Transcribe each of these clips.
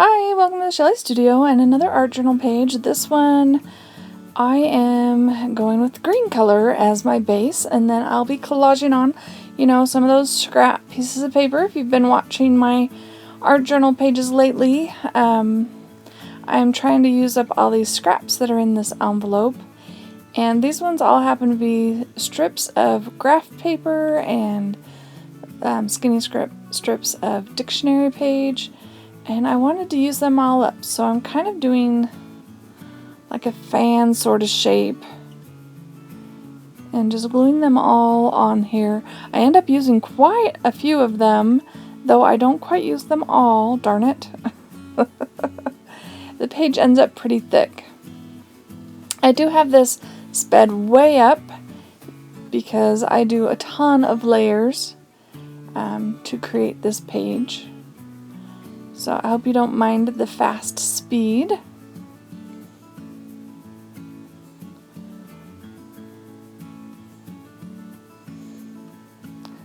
Hi, welcome to the Shelley Studio and another art journal page. This one I am going with green color as my base, and then I'll be collaging on, some of those scrap pieces of paper. If you've been watching my art journal pages lately, I'm trying to use up all these scraps that are in this envelope. And these ones all happen to be strips of graph paper and skinny strips of dictionary page. And I wanted to use them all up, so I'm kind of doing like a fan sort of shape and just gluing them all on here. I end up using quite a few of them, though I don't quite use them all, darn it. The page ends up pretty thick. I do have this sped way up because I do a ton of layers to create this page. So I hope you don't mind the fast speed.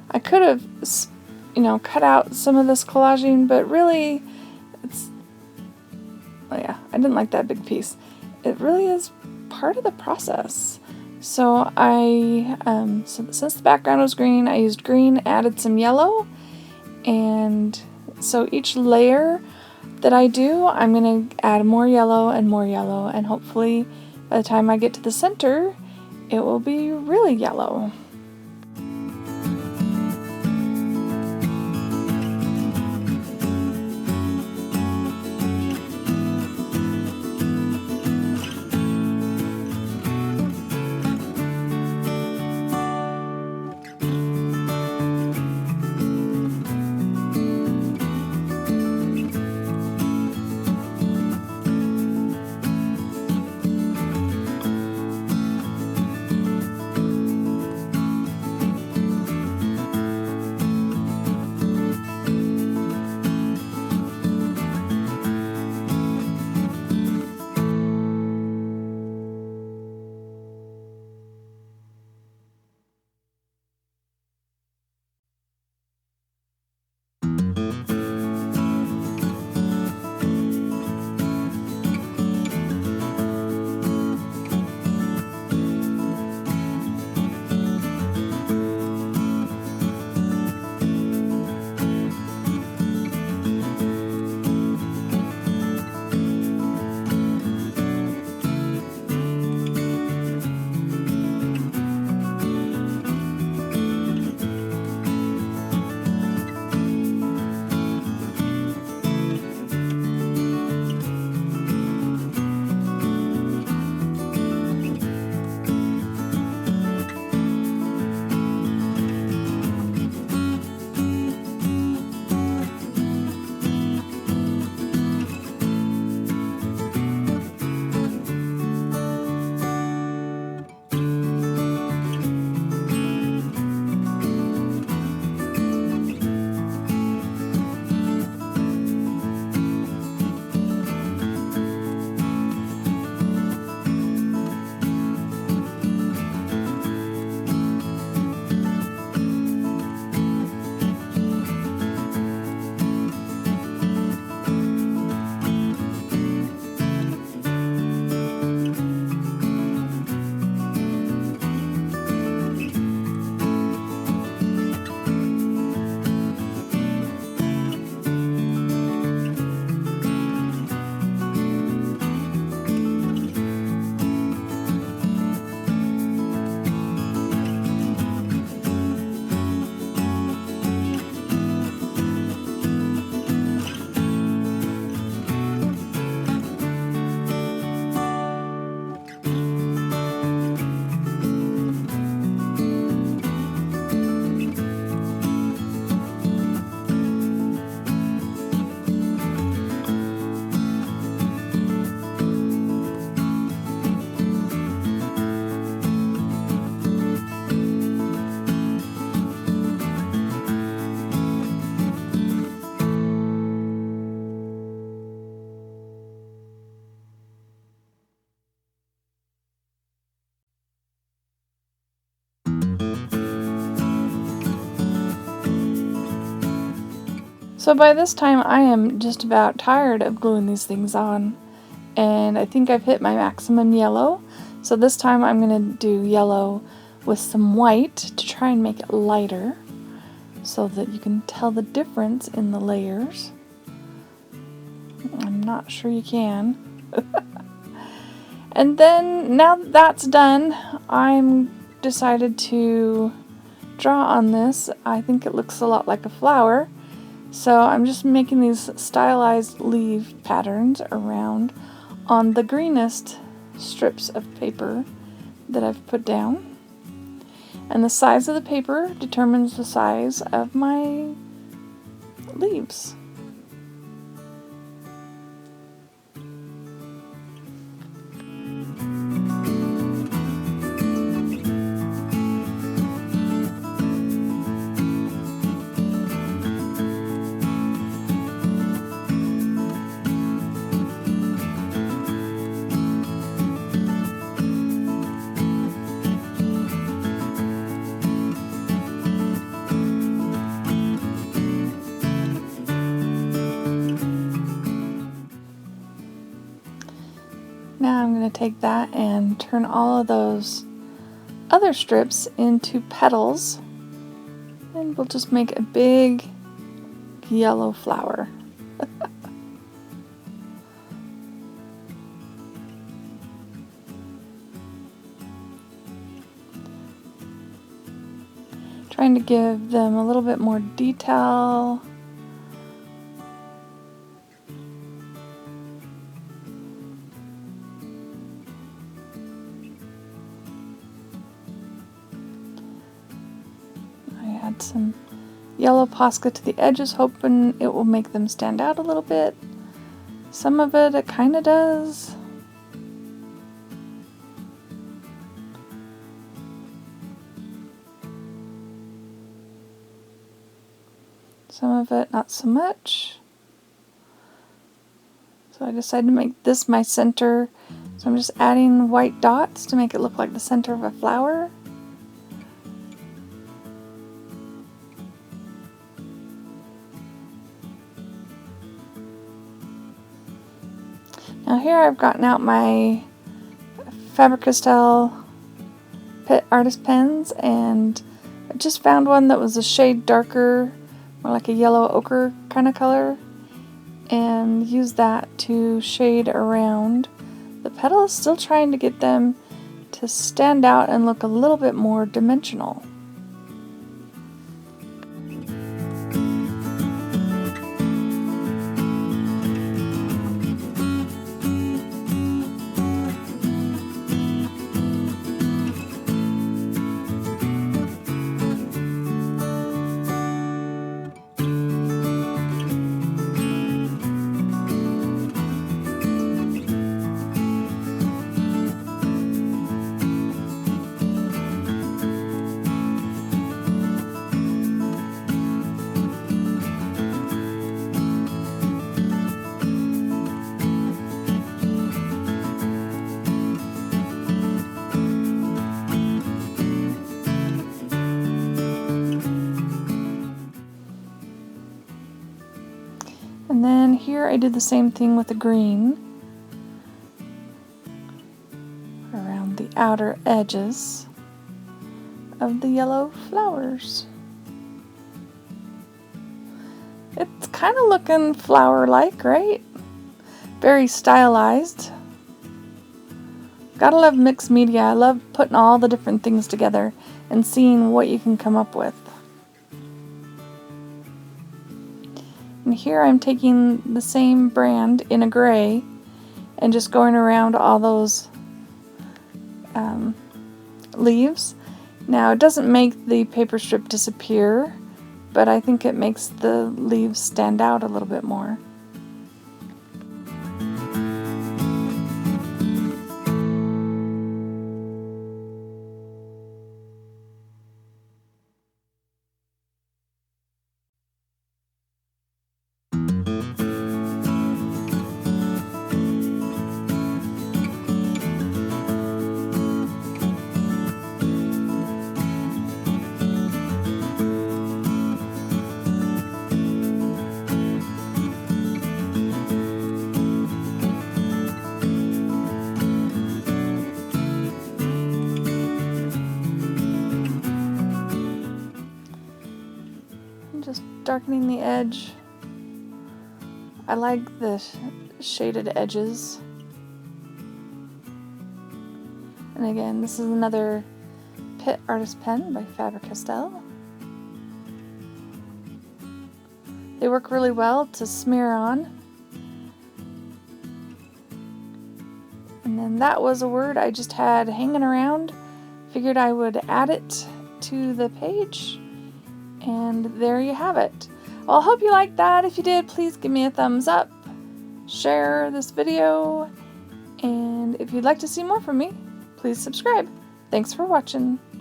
I could have, cut out some of this collaging, but really, I didn't like that big piece. It really is part of the process. So since the background was green, I used green, added some yellow, and so each layer that I do, I'm going to add more yellow, and hopefully by the time I get to the center, it will be really yellow. So by this time I am just about tired of gluing these things on, and I think I've hit my maximum yellow. So this time I'm going to do yellow with some white to try and make it lighter so that you can tell the difference in the layers. I'm not sure you can. And then now that that's done, I'm decided to draw on this. I think it looks a lot like a flower. So I'm just making these stylized leaf patterns around on the greenest strips of paper that I've put down. And the size of the paper determines the size of my leaves. Now I'm going to take that and turn all of those other strips into petals, and we'll just make a big yellow flower. Trying to give them a little bit more detail. Add some yellow Posca to the edges, hoping it will make them stand out a little bit. Some of it kind of does. Some of it not so much. So I decided to make this my center. So I'm just adding white dots to make it look like the center of a flower. Now here I've gotten out my Faber-Castell artist pens, and I just found one that was a shade darker, more like a yellow ochre kind of color, and used that to shade around the petals, still trying to get them to stand out and look a little bit more dimensional. And then here I did the same thing with the green around the outer edges of the yellow flowers. It's kind of looking flower-like, right? Very stylized. Gotta love mixed media. I love putting all the different things together and seeing what you can come up with. And here I'm taking the same brand in a gray and just going around all those leaves. Now it doesn't make the paper strip disappear, but I think it makes the leaves stand out a little bit more. darkening the edge. I like the shaded edges. And again, this is another Pitt Artist Pen by Faber-Castell. They work really well to smear on. And then that was a word I just had hanging around. Figured I would add it to the page. And there you have it. Well, I hope you liked that. If you did, please give me a thumbs up. Share this video. And if you'd like to see more from me, please subscribe. Thanks for watching.